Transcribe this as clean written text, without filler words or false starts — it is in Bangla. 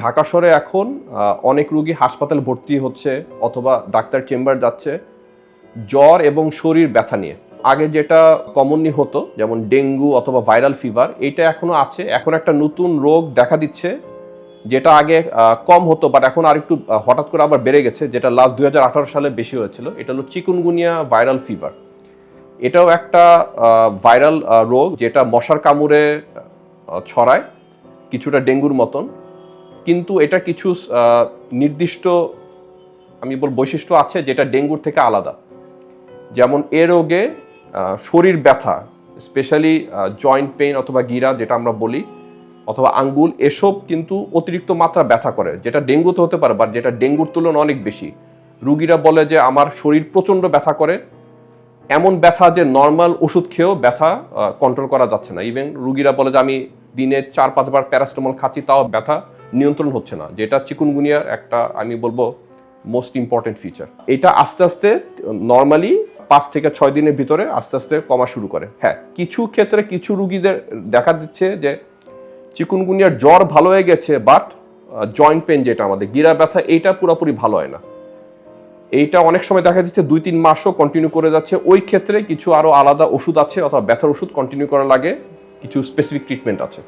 ঢাকা শহরে এখন অনেক রোগী হাসপাতালে ভর্তি হচ্ছে অথবা ডাক্তার চেম্বার যাচ্ছে জ্বর এবং শরীর ব্যথা নিয়ে। আগে যেটা কমনলি হতো যেমন ডেঙ্গু অথবা ভাইরাল ফিভার, এইটা এখনো আছে। এখন একটা নতুন রোগ দেখা দিচ্ছে যেটা আগে কম হতো, বাট এখন আরেকটু হঠাৎ করে আবার বেড়ে গেছে, যেটা লাস্ট 2018 সালে বেশি হয়েছিল। এটা হলো চিকুনগুনিয়া ভাইরাল ফিভার। এটাও একটা ভাইরাল রোগ যেটা মশার কামড়ে ছড়ায়, কিছুটা ডেঙ্গুর মতন। কিন্তু এটা কিছু নির্দিষ্ট বৈশিষ্ট্য আছে যেটা ডেঙ্গুর থেকে আলাদা। যেমন এ রোগে শরীর ব্যথা, স্পেশালি জয়েন্ট পেইন অথবা গিরা যেটা আমরা বলি, অথবা আঙ্গুল, এসব কিন্তু অতিরিক্ত মাত্রা ব্যথা করে, যেটা ডেঙ্গুতে হতে পারে, বাট যেটা ডেঙ্গুর তুলনায় অনেক বেশি। রুগীরা বলে যে আমার শরীর প্রচণ্ড ব্যথা করে, এমন ব্যথা যে নর্মাল ওষুধ খেয়েও ব্যথা কন্ট্রোল করা যাচ্ছে না। ইভেন রুগীরা বলে যে আমি দিনে 4-5 বার প্যারাসিটামল খাচ্ছি, তাও ব্যথা নিয়ন্ত্রণ হচ্ছে না, যেটা চিকুনগুনিয়ার একটা মোস্ট ইম্পর্টেন্ট ফিচার। এটা আস্তে আস্তে নর্মালি 5 থেকে 6 দিনের ভিতরে আস্তে আস্তে কমা শুরু করে। হ্যাঁ, কিছু ক্ষেত্রে কিছু রুগীদের দেখা দিচ্ছে যে চিকুনগুনিয়ার জ্বর ভালো হয়ে গেছে, বাট জয়েন্ট পেন যেটা আমাদের গিরা ব্যথা, এইটা পুরোপুরি ভালো হয় না। এইটা অনেক সময় দেখা যাচ্ছে 2-3 মাসও কন্টিনিউ করে যাচ্ছে। ওই ক্ষেত্রে কিছু আরো আলাদা ওষুধ আছে, অথবা ব্যথার ওষুধ কন্টিনিউ করা লাগে, কিছু স্পেসিফিক ট্রিটমেন্ট আছে।